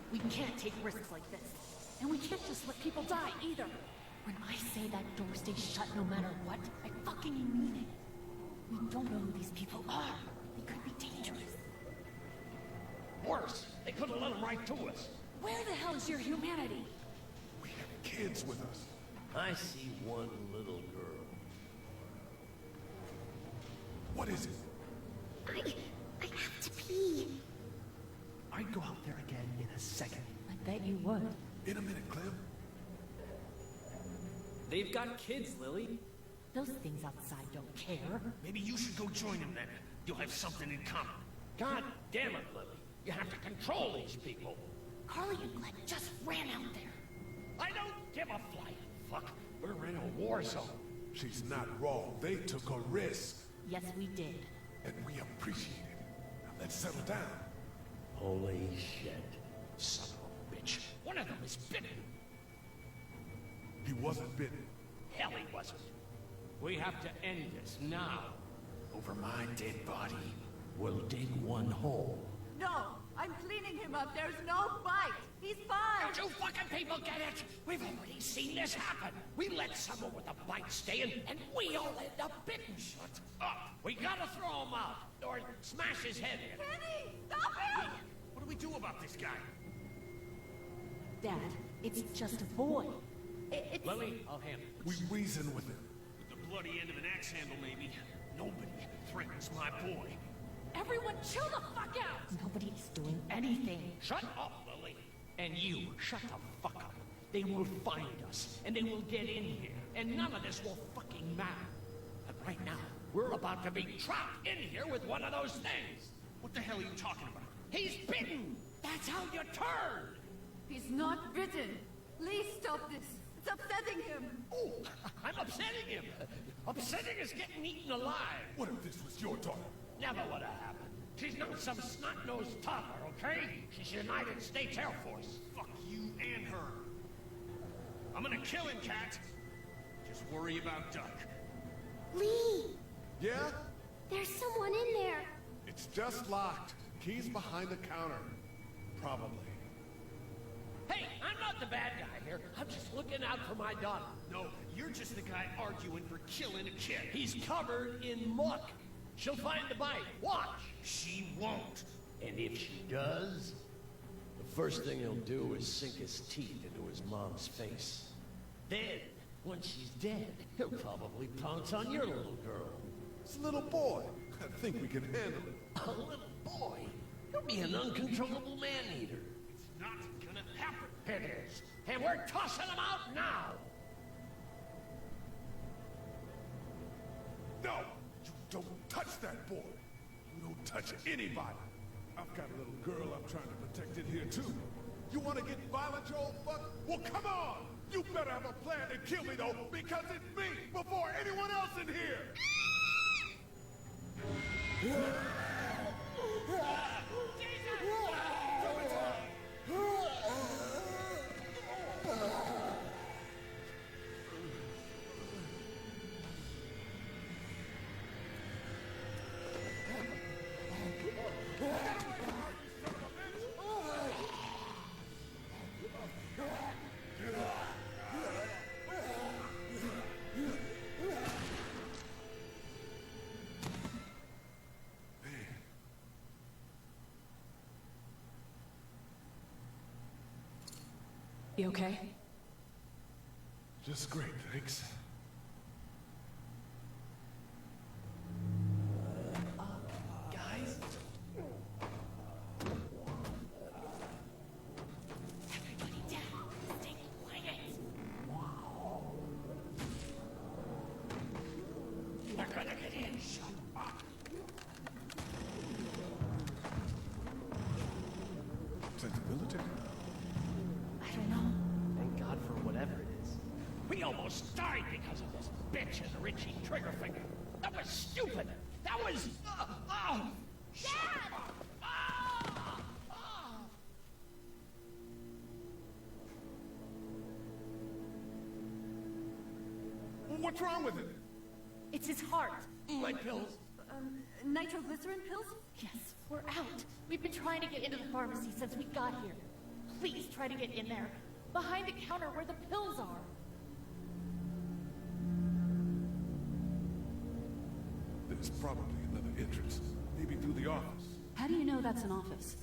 Speaker 13: We can't take risks like this. And we can't just let people die, either. When I say that door stays shut no matter what, I fucking mean it. We don't know who these people are. They could be dangerous.
Speaker 3: Worse, they could have let them right to us.
Speaker 13: Where the hell is your humanity?
Speaker 3: We have kids with us.
Speaker 14: I see one little girl.
Speaker 3: What is it?
Speaker 6: I have to pee.
Speaker 14: I'd go out there again in a second.
Speaker 13: I bet you would.
Speaker 3: In a minute, Clem.
Speaker 14: They've got kids, Lily.
Speaker 13: Those things outside don't care.
Speaker 14: Maybe you should go join them then. You'll have something in common. God damn it, Lily. You have to control these people.
Speaker 13: Carly and Glenn just ran out there.
Speaker 14: I don't give a flying fuck. We're in a war zone.
Speaker 3: She's not wrong. They took a risk.
Speaker 13: Yes, we did.
Speaker 3: And we appreciate it. Now let's settle down.
Speaker 14: Holy shit. Son of a bitch. One of them is bitten.
Speaker 3: He wasn't bitten.
Speaker 14: Hell, he wasn't. We have to end this now. Over my dead body, we'll dig one hole.
Speaker 12: No, I'm cleaning him up. There's no bite. He's fine.
Speaker 14: Don't you fucking people get it? We've already seen this happen. We let someone with a bite stay in, and we all end up bitten. Shut up. We gotta throw him out, or smash his head in.
Speaker 12: Kenny, stop him!
Speaker 14: What do we do about this guy?
Speaker 13: Dad, it's just a boy. It's...
Speaker 14: Lily, I'll handle it.
Speaker 3: We reason with him.
Speaker 14: With the bloody end of an axe handle, maybe. Nobody threatens my boy.
Speaker 13: Everyone chill the fuck out! Nobody's doing anything.
Speaker 14: Shut up, Lily. And you, shut the fuck up. They will find us, and they will get in here, and none of this will fucking matter. But right now, we're about to be trapped in here with one of those things.
Speaker 9: What the hell are you talking about?
Speaker 14: He's bitten! That's how you turn!
Speaker 12: He's not bitten. Please stop this. It's upsetting him.
Speaker 14: Oh, I'm upsetting him. Upsetting is getting eaten alive.
Speaker 3: What if this was your daughter?
Speaker 14: Never would have happened. She's not some snot-nosed toddler, okay? She's United States Air Force.
Speaker 9: Fuck you and her. I'm gonna kill him, Cat. Just worry about Duck.
Speaker 10: Lee!
Speaker 3: Yeah?
Speaker 10: There's someone in there.
Speaker 3: It's just locked. Key's behind the counter. Probably.
Speaker 14: Hey, I'm not the bad guy here. I'm just looking out for my daughter.
Speaker 9: No, you're just the guy arguing for killing a kid.
Speaker 14: He's covered in muck. She'll find the bite. Watch.
Speaker 9: She won't.
Speaker 14: And if she does, the first thing he'll do is sink his teeth into his mom's face. Then, when she's dead, he'll probably pounce on your little girl.
Speaker 3: It's a little boy. I think we can handle it.
Speaker 14: A little boy? He'll be an uncontrollable man-eater.
Speaker 9: It's not gonna happen.
Speaker 14: It is. And we're tossing him out now.
Speaker 3: No! You don't touch that boy. You don't touch anybody. I've got a little girl I'm trying to protect in here, too. You want to get violent, you old fuck? Well, come on! You better have a plan to kill me, though, because it's me before anyone else in here!
Speaker 12: You okay?
Speaker 3: Just great, thanks.
Speaker 7: Guys?
Speaker 13: Everybody down. Stay quiet.
Speaker 14: We're gonna get in. Shut up.
Speaker 3: Is that the military?
Speaker 13: I don't know.
Speaker 7: Thank God for whatever it is.
Speaker 14: We almost died because of this bitch and the Richie trigger finger. That was stupid. That was...
Speaker 10: Dad!
Speaker 3: What's wrong with it?
Speaker 13: It's his heart.
Speaker 14: My pills.
Speaker 12: Nitroglycerin pills?
Speaker 13: Yes, we're out. We've been trying to get into the pharmacy since we got here. Please try to get in there. Behind the counter where the pills are.
Speaker 3: There's probably another entrance. Maybe through the office.
Speaker 12: How do you know that's an office?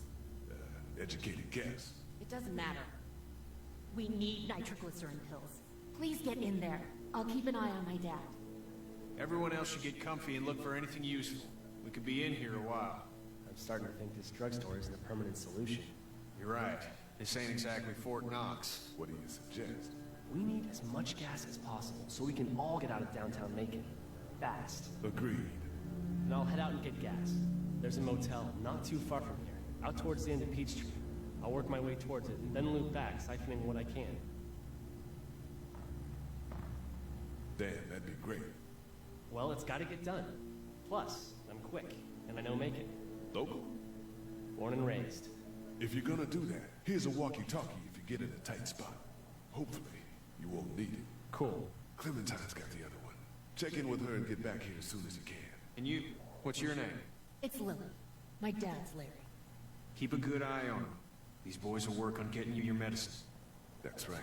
Speaker 3: Educated guess.
Speaker 13: It doesn't matter. We need nitroglycerin pills. Please get in there. I'll keep an eye on my dad.
Speaker 9: Everyone else should get comfy and look for anything useful. We could be in here a while.
Speaker 7: I'm starting to think this drugstore isn't a permanent solution.
Speaker 9: You're right. This ain't exactly Fort Knox.
Speaker 3: What do you suggest?
Speaker 7: We need as much gas as possible so we can all get out of downtown Macon. Fast.
Speaker 3: Agreed.
Speaker 7: And I'll head out and get gas. There's a motel not too far from here, out towards the end of Peachtree. I'll work my way towards it, then loop back, siphoning what I can.
Speaker 3: Damn, that'd be great.
Speaker 7: Well, it's gotta get done. Plus, I'm quick, and I know Macon.
Speaker 3: Local?
Speaker 7: Born and raised.
Speaker 3: If you're gonna do that, here's a walkie-talkie if you get in a tight spot. Hopefully, you won't need it.
Speaker 7: Cool.
Speaker 3: Clementine's got the other one. Check in with her and get back here as soon as you can.
Speaker 9: And you, what's your name?
Speaker 13: It's Lily. My dad's Larry.
Speaker 9: Keep a good eye on them. These boys will work on getting you your medicine.
Speaker 3: That's right.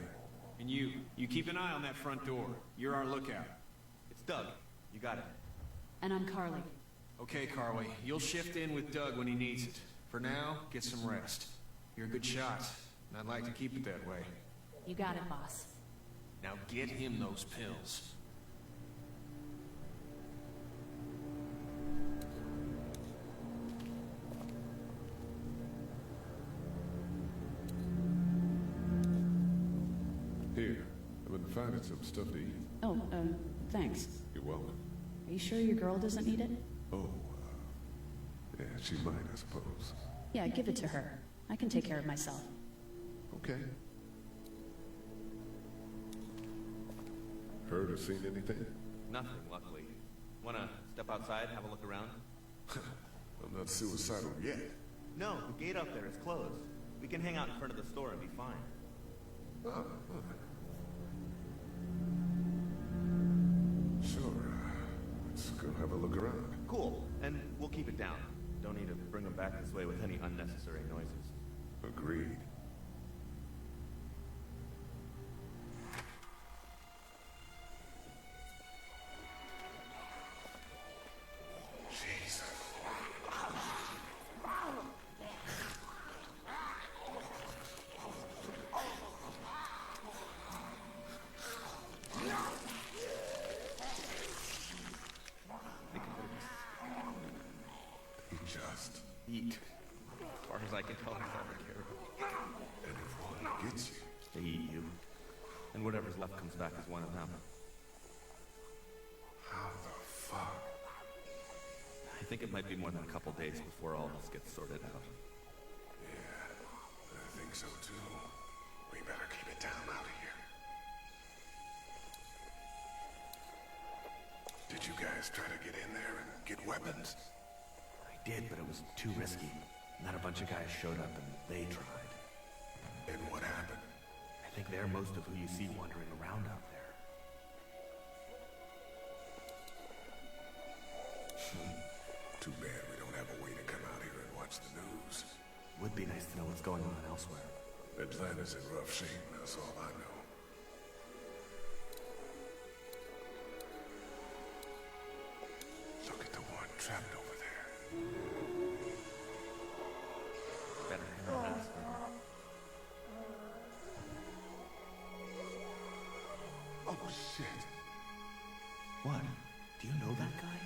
Speaker 9: And you keep an eye on that front door. You're our lookout.
Speaker 15: It's Doug. You got it.
Speaker 12: And I'm Carly.
Speaker 9: Okay, Carly. You'll shift in with Doug when he needs it. For now, get some rest. You're a good shot, and I'd like to keep it that way.
Speaker 13: You got it, boss.
Speaker 9: Now get him those pills.
Speaker 3: provided some stuff to eat.
Speaker 16: Oh, thanks.
Speaker 3: You're welcome.
Speaker 16: Are you sure your girl doesn't need it?
Speaker 3: Oh, yeah, she might, I suppose.
Speaker 16: Yeah, give it to her. I can take care of myself.
Speaker 3: Okay. Heard or seen anything?
Speaker 15: Nothing, luckily. Wanna step outside, have a look around?
Speaker 3: I'm not suicidal yet.
Speaker 15: No, the gate up there is closed. We can hang out in front of the store and be fine.
Speaker 3: Oh, sure. Let's go have a look around.
Speaker 15: Cool, and we'll keep it down. Don't need to bring them back this way with any unnecessary noises.
Speaker 3: Agreed.
Speaker 15: Eat. As far as I can tell, that's all they care about.
Speaker 3: And if one gets you,
Speaker 15: they eat you. And whatever's left comes back as one of them.
Speaker 3: How the fuck?
Speaker 15: I think it might be more than a couple days before all this gets sorted out.
Speaker 3: Yeah, I think so too. We better keep it down out of here. Did you guys try to get in there and get weapons?
Speaker 15: I did, but it was too risky. And then a bunch of guys showed up and they tried.
Speaker 3: And what happened?
Speaker 15: I think they're most of who you see wandering around out there.
Speaker 3: Too bad we don't have a way to come out here and watch the news.
Speaker 15: Would be nice to know what's going on elsewhere.
Speaker 3: Atlanta's in rough shape, that's all I know. Look at the one trapped over there.
Speaker 15: Better handle that.
Speaker 3: Oh, shit.
Speaker 15: What? Do you know that guy?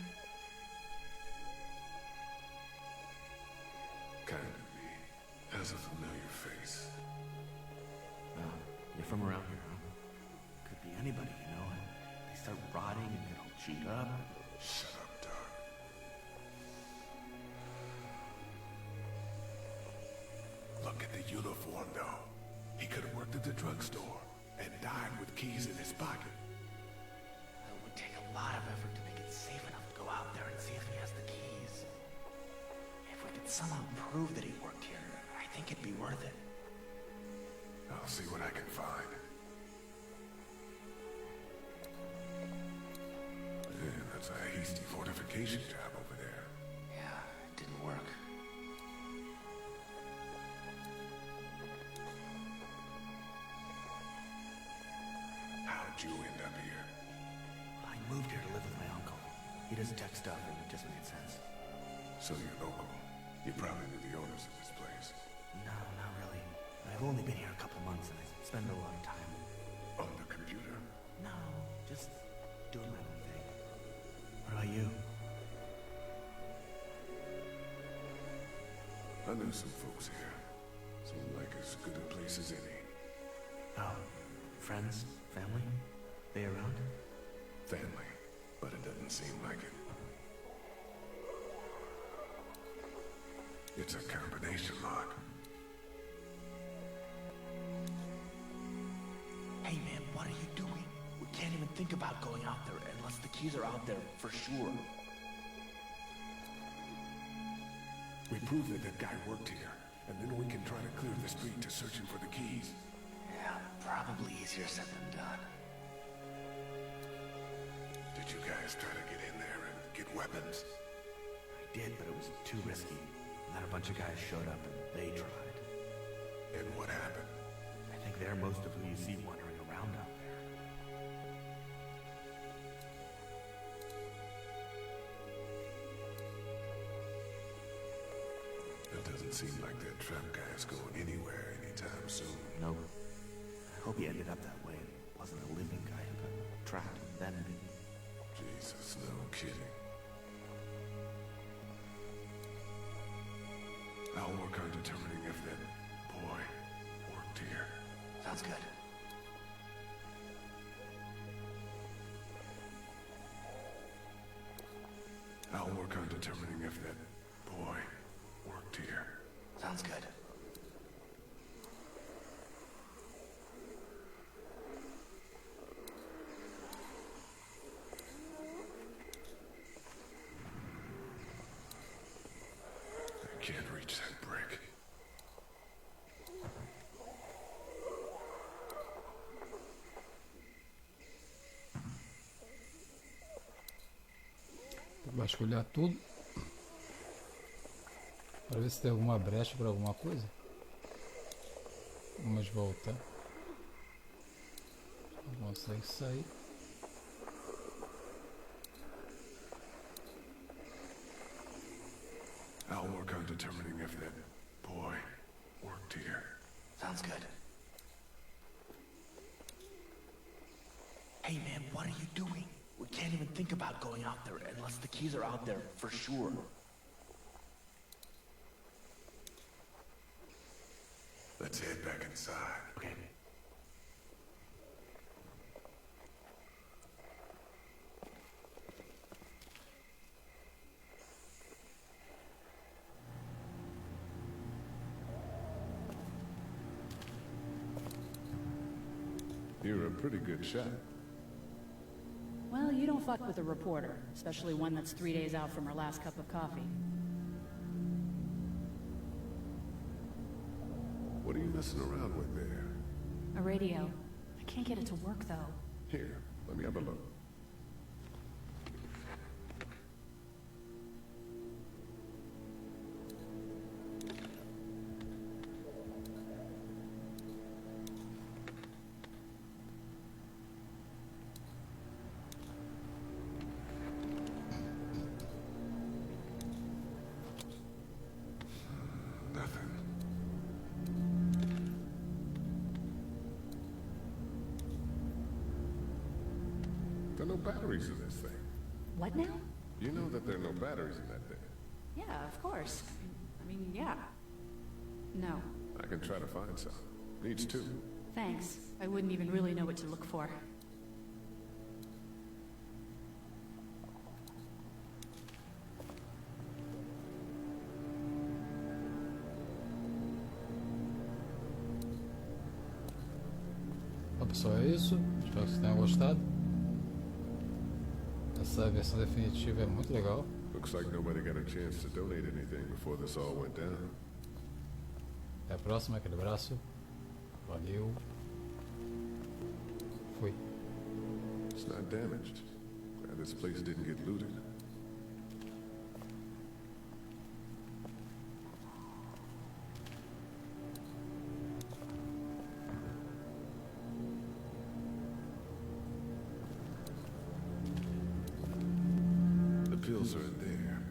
Speaker 3: Kind of. Has a familiar face.
Speaker 15: You're from around here, huh? Could be anybody, you know? They start rotting and get all chewed up.
Speaker 3: Shut up, Doc. Look at the uniform, though. He could have worked at the drugstore and died with keys in his pocket.
Speaker 14: It would take a lot of effort to make it safe enough to go out there and see if he has the keys. If we could somehow prove that he worked here, I think it'd be worth it.
Speaker 3: I'll see what I can find. Man, that's a hasty fortification job over there.
Speaker 14: Yeah, it didn't work.
Speaker 3: How'd you end up here?
Speaker 14: I moved here to live with my uncle. He does tech stuff and it just made sense.
Speaker 3: So you're local. You probably knew the owners of this place.
Speaker 14: No, not really. I've only been here a couple months and I spend a lot of time.
Speaker 3: On the computer?
Speaker 14: No, just doing my own thing. What about you?
Speaker 3: I knew some folks here. Seemed like as good a place as any.
Speaker 14: Oh, friends? Family? They around?
Speaker 3: Family, but it doesn't seem like it. It's a combination lock.
Speaker 14: Hey man, what are you doing? We can't even think about going out there unless the keys are out there for sure.
Speaker 3: We prove that that guy worked here, and then we can try to clear the street to search him for the keys.
Speaker 14: Yeah, probably easier said than done.
Speaker 3: Did you guys try to get in there and get weapons?
Speaker 14: I did, but it was too risky. And then a bunch of guys showed up and they tried.
Speaker 3: And what happened?
Speaker 14: I think they're most of who you see wandering around out there.
Speaker 3: It doesn't seem like that trap guy's going anywhere anytime soon.
Speaker 14: Nope. I hope he ended up that way. It wasn't a living guy who got trapped and then bitten.
Speaker 3: Jesus, no kidding. I'll work on determining if that boy worked here.
Speaker 14: Sounds good.
Speaker 9: I'll work on determining if that boy worked here.
Speaker 15: Sounds good.
Speaker 9: I can't reach that brick.
Speaker 1: Vasculhar tudo para ver se tem alguma brecha para alguma coisa. Vamos voltar. Não consegue sair.
Speaker 9: I'll work on determining if that boy worked here.
Speaker 15: Sounds good. Hey man, what are you doing? We can't even think about going out there unless the keys are out there for sure.
Speaker 9: Let's head back inside.
Speaker 15: Okay.
Speaker 9: You're a pretty good shot.
Speaker 16: Well, you don't fuck with a reporter, especially one that's 3 days out from her last cup of coffee.
Speaker 9: What are you messing around with there?
Speaker 16: A radio. I can't get it to work, though.
Speaker 9: Here, let me have a look. There are no batteries in this thing.
Speaker 16: What now?
Speaker 9: You know that there are no batteries in that thing.
Speaker 16: Yeah, of course. I mean, yeah. No.
Speaker 9: I can try to find some. Needs two.
Speaker 16: Thanks. I wouldn't even really know what to look for.
Speaker 1: Bom, pessoal, é isso. Espero que vocês tenham gostado. Essa versão definitiva é muito legal.
Speaker 9: Looks like nobody got a chance to donate anything before this all went down.
Speaker 1: Até a próxima, aquele abraço. Valeu. Fui.
Speaker 9: It's not damaged. Glad this place didn't get looted. The pills are in there.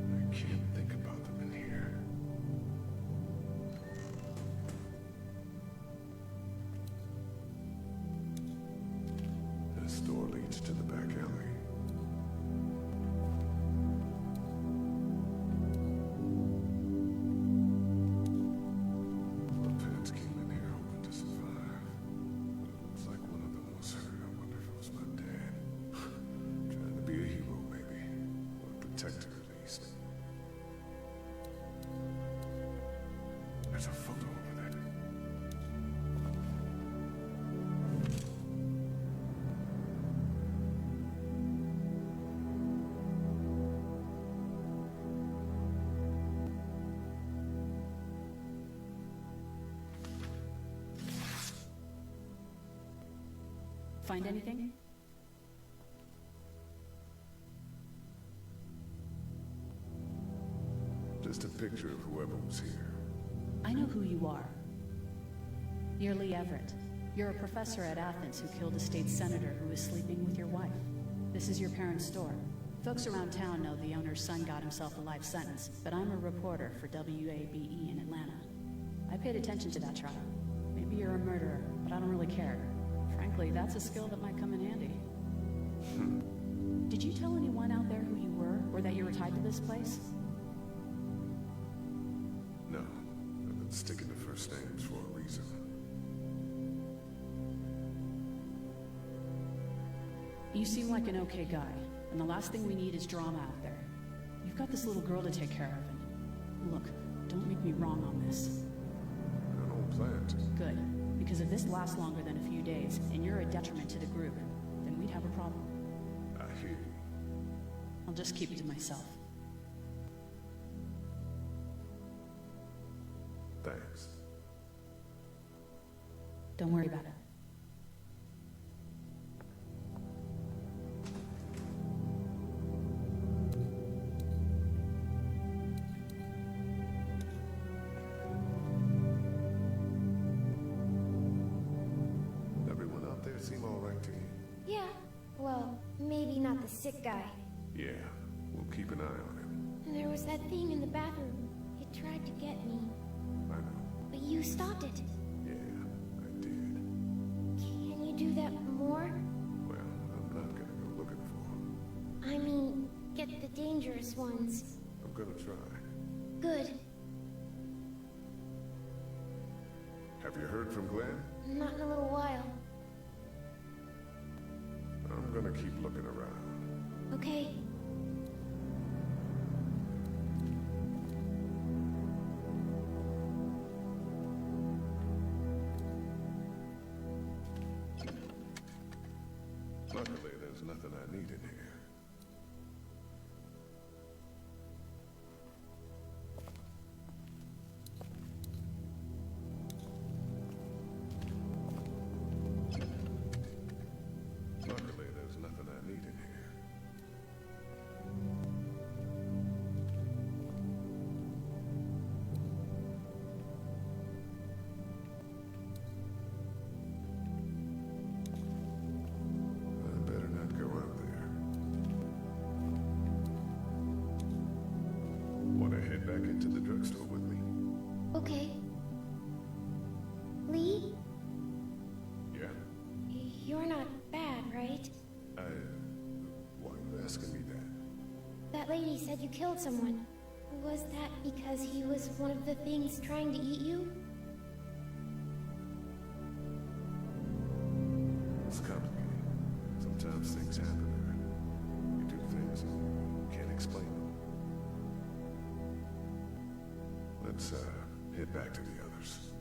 Speaker 9: I can't think about them in here. This door leads to the back alley. The pets came in here hoping to survive. But it looks like one of them was hurt. I wonder if it was my dad. Trying to be a hero, maybe. Or a protector, at least. There's a photo over there.
Speaker 16: Find anything?
Speaker 9: Just a picture of whoever was here.
Speaker 16: I know who you are. You're Lee Everett. You're a professor at Athens who killed a state senator who was sleeping with your wife. This is your parents' store. Folks around town know the owner's son got himself a life sentence, but I'm a reporter for WABE in Atlanta. I paid attention to that trial. Maybe you're a murderer, but I don't really care. Frankly, that's a skill that might come in handy. Did you tell anyone out there who you were, or that you were tied to this place?
Speaker 3: No. I've been sticking to first names for a reason.
Speaker 16: You seem like an okay guy, and the last thing we need is drama out there. You've got this little girl to take care of, and look, don't make me wrong on this.
Speaker 3: I don't plan to.
Speaker 16: Good, because if this lasts longer than a few days, and you're a detriment to the group, then we'd have a problem.
Speaker 3: I hear you.
Speaker 16: I'll just keep it to myself.
Speaker 3: Thanks.
Speaker 16: Don't worry about it.
Speaker 3: Everyone out there seem all right to you?
Speaker 10: Yeah, well, maybe not the sick guy.
Speaker 3: Yeah, we'll keep an eye on him.
Speaker 10: And there was that thing in the bathroom. It tried to get me.
Speaker 3: I know.
Speaker 10: But you stopped it.
Speaker 3: Yeah, I did.
Speaker 10: Can you do that more?
Speaker 3: Well, I'm not gonna go looking for him.
Speaker 10: I mean, get the dangerous ones.
Speaker 3: I'm gonna try.
Speaker 10: Good.
Speaker 3: Have you heard from Glenn?
Speaker 10: Not in a little while.
Speaker 3: I'm gonna keep looking around.
Speaker 10: Okay.
Speaker 3: Luckily, there's nothing I need in here. Luckily, there's nothing I need in here. I better not go out there. Want to head back into the drugstore with me?
Speaker 10: Okay. Lee,
Speaker 3: Yeah?
Speaker 10: you're not bad, right?
Speaker 3: Why are you asking me that?
Speaker 10: That lady said you killed someone. Was that because he was one of the things trying to eat you?
Speaker 3: It's complicated. Sometimes things happen. You do things and you can't explain them. Let's head back to the others.